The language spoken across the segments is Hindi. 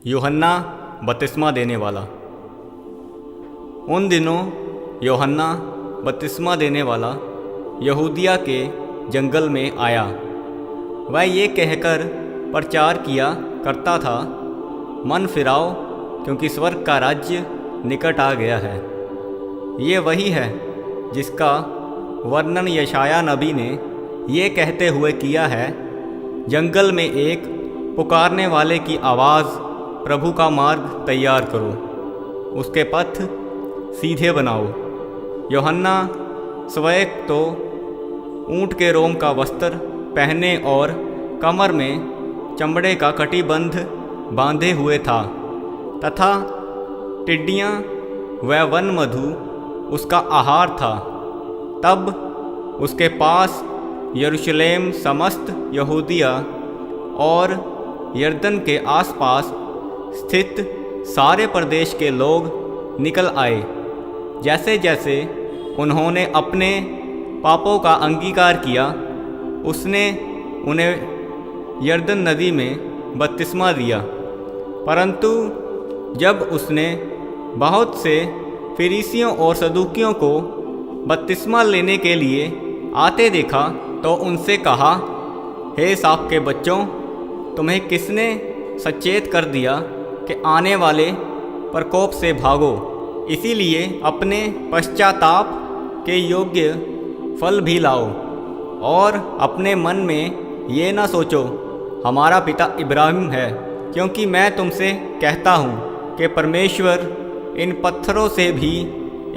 यूहन्ना बपतिस्मा देने वाला। उन दिनों यूहन्ना बपतिस्मा देने वाला यहूदिया के जंगल में आया। वह ये कहकर प्रचार किया करता था, मन फिराओ क्योंकि स्वर्ग का राज्य निकट आ गया है। ये वही है जिसका वर्णन यशाया नबी ने ये कहते हुए किया है, जंगल में एक पुकारने वाले की आवाज़, प्रभु का मार्ग तैयार करो, उसके पथ सीधे बनाओ। यूहन्ना स्वयं तो ऊँट के रोम का वस्त्र पहने और कमर में चमड़े का कटिबंध बांधे हुए था तथा टिड्डियाँ व वन मधु उसका आहार था। तब उसके पास यरूशलेम, समस्त यहूदिया और यरदन के आसपास स्थित सारे प्रदेश के लोग निकल आए। जैसे जैसे उन्होंने अपने पापों का अंगीकार किया, उसने उन्हें यरदन नदी में बपतिस्मा दिया। परंतु जब उसने बहुत से फरीसियों और सदूकियों को बपतिस्मा लेने के लिए आते देखा तो उनसे कहा, हे साप के बच्चों, तुम्हें किसने सचेत कर दिया कि आने वाले प्रकोप से भागो? इसीलिए अपने पश्चाताप के योग्य फल भी लाओ और अपने मन में ये ना सोचो, हमारा पिता इब्राहिम है, क्योंकि मैं तुमसे कहता हूँ कि परमेश्वर इन पत्थरों से भी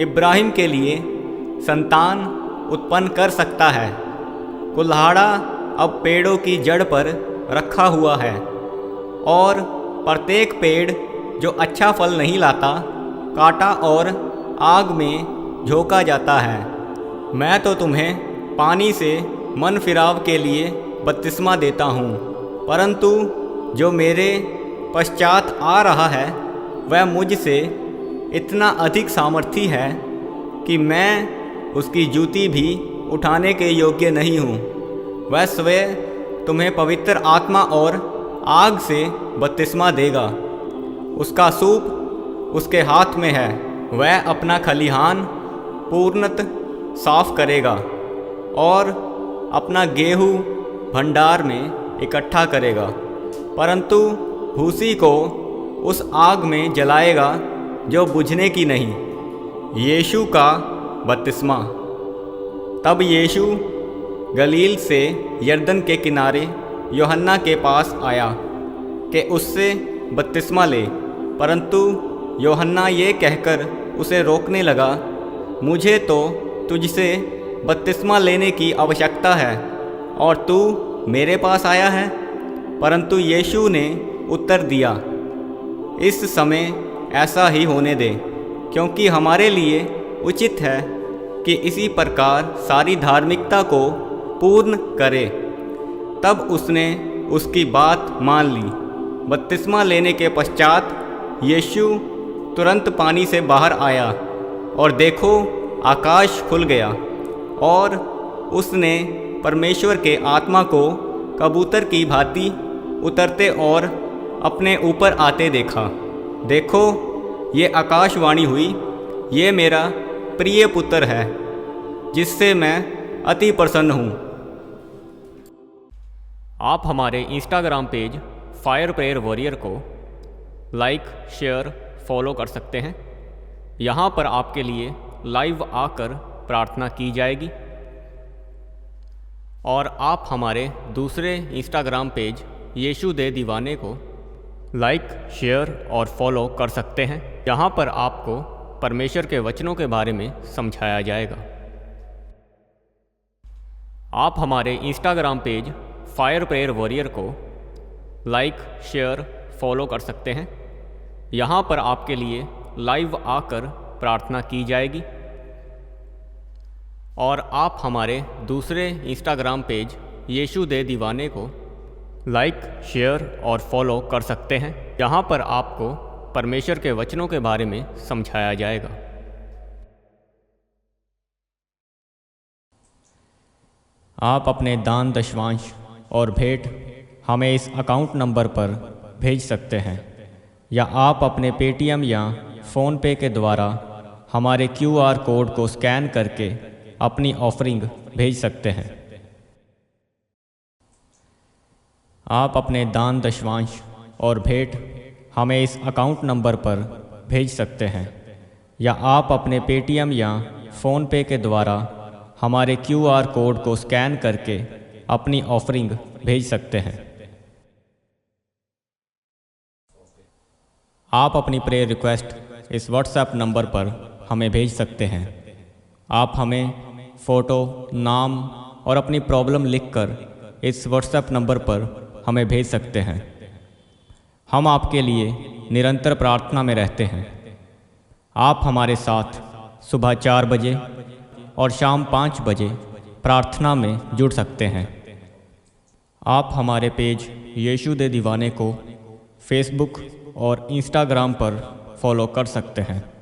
इब्राहिम के लिए संतान उत्पन्न कर सकता है। कुल्हाड़ा अब पेड़ों की जड़ पर रखा हुआ है और प्रत्येक पेड़ जो अच्छा फल नहीं लाता काटा और आग में झोंका जाता है। मैं तो तुम्हें पानी से मन फिराव के लिए बपतिस्मा देता हूँ, परंतु जो मेरे पश्चात आ रहा है वह मुझसे इतना अधिक सामर्थी है कि मैं उसकी जूती भी उठाने के योग्य नहीं हूँ। वह स्वयं तुम्हें पवित्र आत्मा और आग से बपतिस्मा देगा। उसका सूप उसके हाथ में है, वह अपना खलिहान पूर्णतः साफ करेगा और अपना गेहूँ भंडार में इकट्ठा करेगा, परंतु भूसी को उस आग में जलाएगा जो बुझने की नहीं। यीशु का बपतिस्मा। तब यीशु गलील से यरदन के किनारे यूहन्ना के पास आया कि उससे बपतिस्मा ले, परंतु यूहन्ना ये कहकर उसे रोकने लगा, मुझे तो तुझसे बपतिस्मा लेने की आवश्यकता है और तू मेरे पास आया है। परंतु यीशु ने उत्तर दिया, इस समय ऐसा ही होने दे, क्योंकि हमारे लिए उचित है कि इसी प्रकार सारी धार्मिकता को पूर्ण करे। तब उसने उसकी बात मान ली। बपतिस्मा लेने के पश्चात यीशु तुरंत पानी से बाहर आया और देखो, आकाश खुल गया और उसने परमेश्वर के आत्मा को कबूतर की भांति उतरते और अपने ऊपर आते देखा। देखो, ये आकाशवाणी हुई, ये मेरा प्रिय पुत्र है जिससे मैं अति प्रसन्न हूँ। आप हमारे Instagram page fire prayer warrior को लाइक, शेयर, फॉलो कर सकते हैं। यहाँ पर आपके लिए लाइव आकर प्रार्थना की जाएगी। और आप हमारे दूसरे इंस्टाग्राम पेज यीशु दे दीवाने को लाइक, शेयर और फॉलो कर सकते हैं। यहाँ पर आपको परमेश्वर के वचनों के बारे में समझाया जाएगा। आप हमारे Instagram page fire prayer warrior को लाइक, शेयर, फॉलो कर सकते हैं। यहाँ पर आपके लिए लाइव आकर प्रार्थना की जाएगी। और आप हमारे दूसरे इंस्टाग्राम पेज यीशु दे दीवाने को लाइक, शेयर और फॉलो कर सकते हैं। यहाँ पर आपको परमेश्वर के वचनों के बारे में समझाया जाएगा। आप अपने दान, दशवांश और भेंट हमें इस अकाउंट नंबर पर भेज सकते हैं या आप अपने पेटीएम या फ़ोनपे के द्वारा हमारे QR कोड को स्कैन करके अपनी ऑफरिंग भेज सकते हैं। आप अपने दान दशवांश और भेंट हमें इस अकाउंट नंबर पर भेज सकते हैं या आप अपने पेटीएम या फ़ोनपे के द्वारा हमारे QR कोड को स्कैन करके अपनी ऑफरिंग भेज सकते हैं। आप अपनी प्रेयर रिक्वेस्ट इस व्हाट्सएप नंबर पर हमें भेज सकते हैं। आप हमें फ़ोटो, नाम और अपनी प्रॉब्लम लिखकर इस व्हाट्सएप नंबर पर हमें भेज सकते हैं। हम आपके लिए निरंतर प्रार्थना में रहते हैं। आप हमारे साथ सुबह 4 बजे और शाम 5 बजे प्रार्थना में जुड़ सकते हैं। आप हमारे पेज यीशु दे दीवाने को फेसबुक और इंस्टाग्राम पर फॉलो कर सकते हैं।